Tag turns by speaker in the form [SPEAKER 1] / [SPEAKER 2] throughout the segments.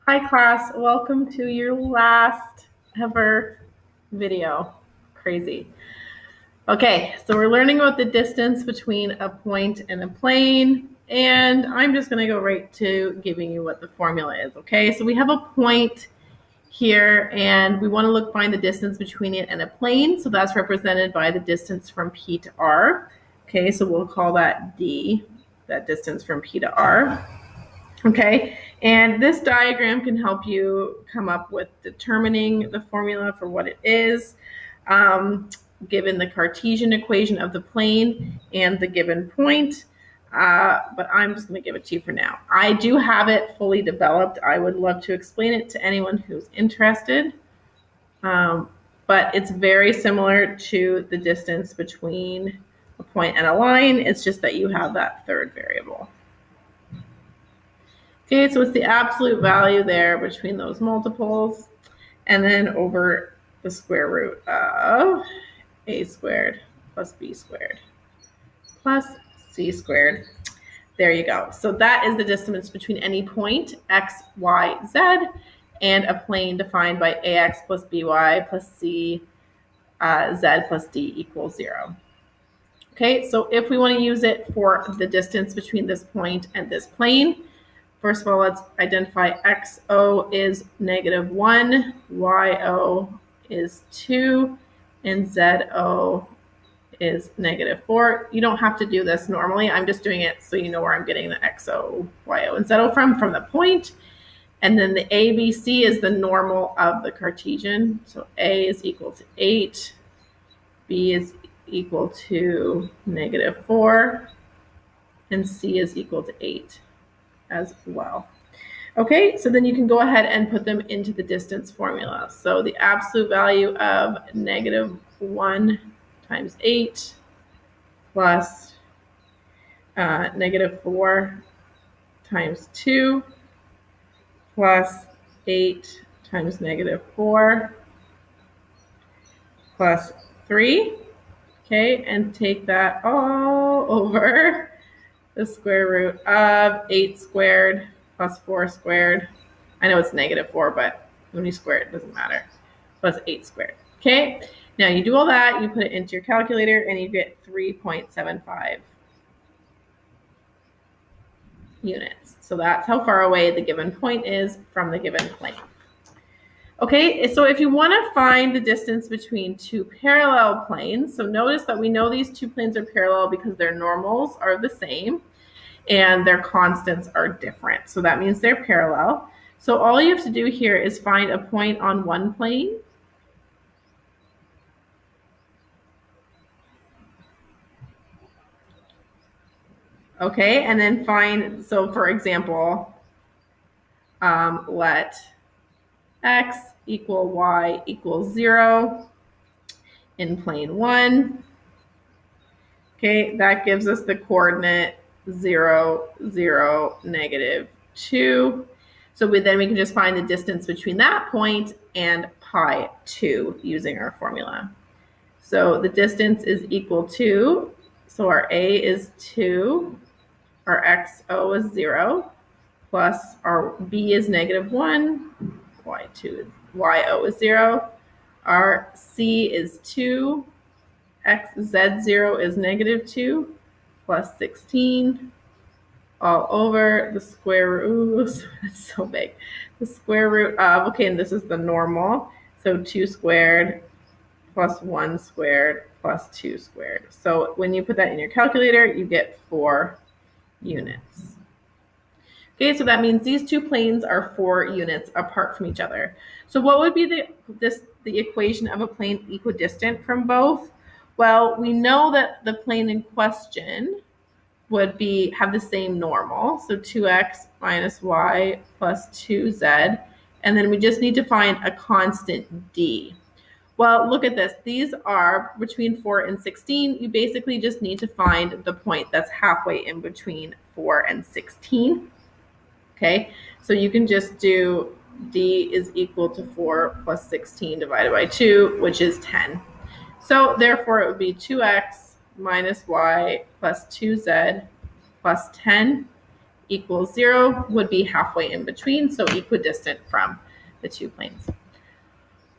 [SPEAKER 1] Hi class, welcome to your last ever video. Crazy. Okay, so we're learning about the distance between a point and a plane, and I'm just gonna go right to giving you what the formula is, okay? So we have a point here, and we wanna find the distance between it and a plane, so that's represented by the distance from P to R. Okay, so we'll call that D, that distance from P to R. Okay, and this diagram can help you come up with determining the formula for what it is, given the Cartesian equation of the plane and the given point. But I'm just going to give it to you for now. I do have it fully developed. I would love to explain it to anyone who's interested. But it's very similar to the distance between a point and a line. It's just that you have that third variable. Okay, so it's the absolute value there between those multiples, and then over the square root of a squared plus b squared plus c squared. There you go. So that is the distance between any point, x, y, z, and a plane defined by ax plus by plus c, z plus d equals 0. Okay, so if we want to use it for the distance between this point and this plane, first of all, let's identify xo is -1, yo is 2, and zo is -4. You don't have to do this normally. I'm just doing it so you know where I'm getting the xo, yo, and zo from the point. And then the ABC is the normal of the Cartesian. So A is equal to 8, B is equal to -4, and C is equal to 8 as well. Okay, so then you can go ahead and put them into the distance formula. So the absolute value of -1 times 8 plus -4 times 2 plus 8 times -4 plus 3. Okay, and take that all over the square root of 8 squared plus 4 squared. I know it's -4, but when you square it, it doesn't matter. Plus 8 squared. Okay, now you do all that, you put it into your calculator, and you get 3.75 units. So that's how far away the given point is from the given plane. Okay, so if you want to find the distance between two parallel planes, so notice that we know these two planes are parallel because their normals are the same and their constants are different. So that means they're parallel. So all you have to do here is find a point on one plane. Okay, and then find, so for example, let x equal y equals 0 in plane 1. Okay, that gives us the coordinate 0, 0, -2. So then we can just find the distance between that point and pi 2 using our formula. So the distance is equal to, so our a is 2, our xo is 0, plus our b is -1, yo is 0, our c is 2, z0 is -2, plus 16, all over the square root. That's so big. The square root of, okay, and this is the normal. So 2 squared plus 1 squared plus 2 squared. So when you put that in your calculator, you get 4 units. Okay, so that means these two planes are 4 units apart from each other. So what would be the equation of a plane equidistant from both? Well, we know that the plane in question would have the same normal, so 2x minus y plus 2z, and then we just need to find a constant d. Well, look at this. These are between 4 and 16. You basically just need to find the point that's halfway in between 4 and 16. Okay, so you can just do d is equal to 4 plus 16 divided by 2, which is 10. So therefore, it would be 2x minus y plus 2z plus 10 equals 0 would be halfway in between, so equidistant from the two planes.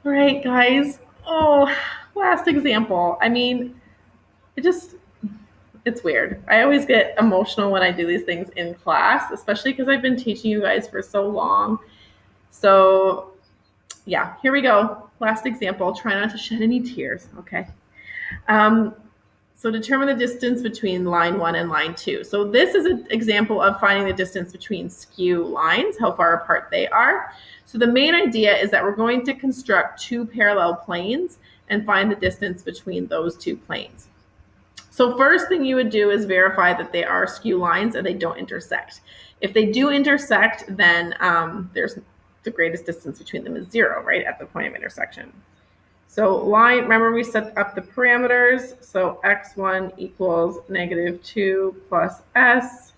[SPEAKER 1] All right, guys. Oh, last example. I mean, it's weird. I always get emotional when I do these things in class, especially because I've been teaching you guys for so long. So yeah, here we go. Last example. Try not to shed any tears, okay? So determine the distance between line 1 and line 2. So this is an example of finding the distance between skew lines, how far apart they are. So the main idea is that we're going to construct two parallel planes and find the distance between those two planes. So first thing you would do is verify that they are skew lines and they don't intersect. If they do intersect, then there's the greatest distance between them is 0, right, at the point of intersection. So line, remember we set up the parameters. So x1 equals -2 plus s,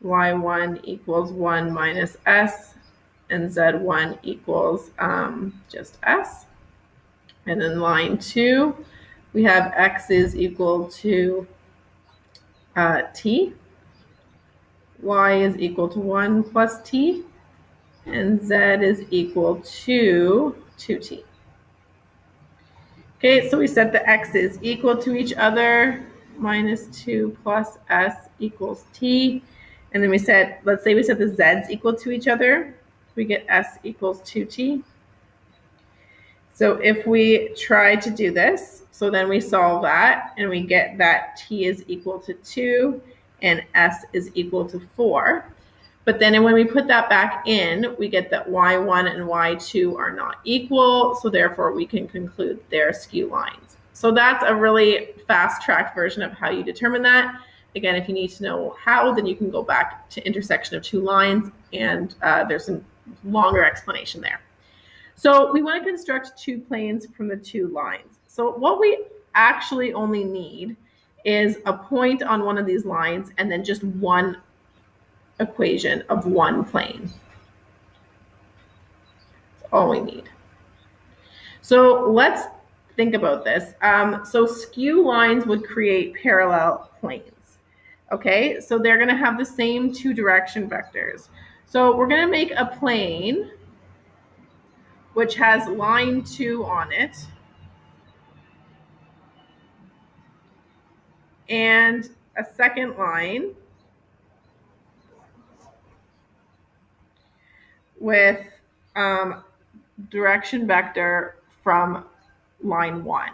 [SPEAKER 1] y1 equals 1 minus s, and z1 equals just s. And then line 2, we have x is equal to t, y is equal to 1 plus t, and z is equal to 2t. Okay, so we set the x's equal to each other, -2 plus s equals t. And then we said, let's say we set the z's equal to each other. We get s equals 2t. So if we try to do this, so then we solve that and we get that t is equal to 2 and s is equal to 4. But then when we put that back in, we get that y1 and y2 are not equal, so therefore we can conclude they're skew lines. So that's a really fast-tracked version of how you determine that. Again, if you need to know how, then you can go back to intersection of two lines, and there's some longer explanation there. So we want to construct two planes from the two lines. So what we actually only need is a point on one of these lines and then just one equation of one plane. That's all we need. So let's think about this. So skew lines would create parallel planes. Okay, so they're going to have the same two direction vectors. So we're going to make a plane which has line 2 on it and a second line with direction vector from line 1.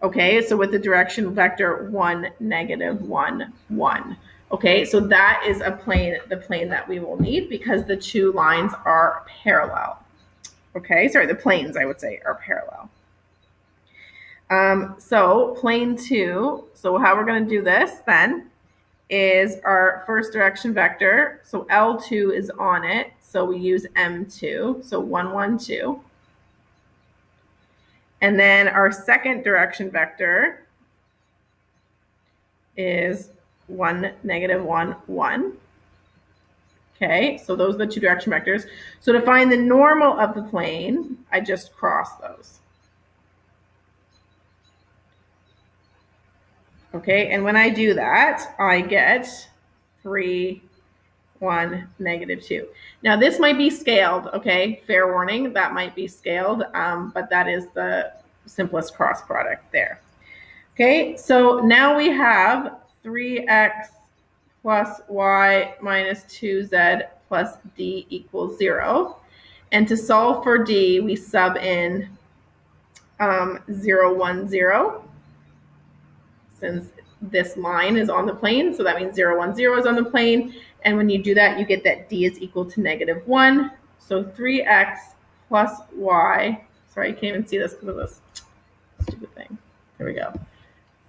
[SPEAKER 1] Okay, so with the direction vector 1, -1, 1. Okay, so that is a plane, the plane that we will need because the two lines are parallel. Okay, sorry, the planes, I would say, are parallel. So plane 2, so how we're going to do this then is our first direction vector. So L2 is on it, so we use M2, so 1, 1, 2. And then our second direction vector is 1, -1, 1. Okay, so those are the two direction vectors. So to find the normal of the plane, I just cross those. Okay, and when I do that, I get 3, 1, -2. Now this might be scaled, okay? Fair warning, that might be scaled, but that is the simplest cross product there. Okay, so now we have 3x plus y minus 2z plus d equals 0. And to solve for d, we sub in 0, 1, 0. Since this line is on the plane, so that means 0, 1, 0 is on the plane. And when you do that, you get that d is equal to -1. So 3x plus y, sorry, you can't even see this because of this stupid thing. There we go.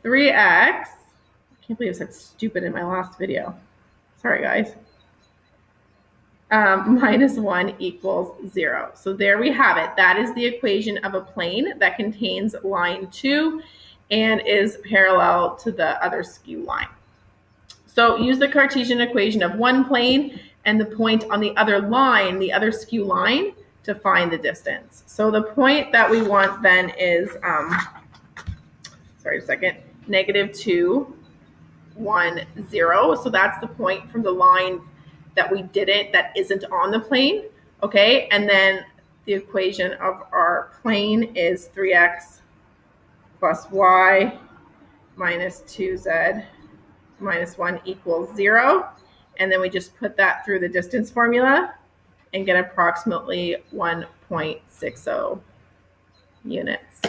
[SPEAKER 1] 3x, I can't believe I said stupid in my last video. Sorry, guys. -1 equals 0. So there we have it. That is the equation of a plane that contains line 2 and is parallel to the other skew line. So use the Cartesian equation of one plane and the point on the other line, the other skew line, to find the distance. So the point that we want then is, sorry a second, -2, 1, 0. So that's the point from the line that isn't on the plane, okay? And then the equation of our plane is 3x plus y minus 2z minus 1 equals 0. And then we just put that through the distance formula and get approximately 1.60 units.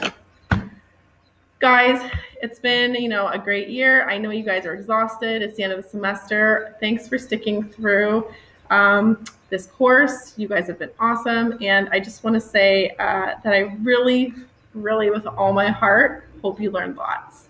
[SPEAKER 1] Guys, it's been, a great year. I know you guys are exhausted. It's the end of the semester. Thanks for sticking through this course. You guys have been awesome. And I just want to say that I really, really, with all my heart, hope you learned lots.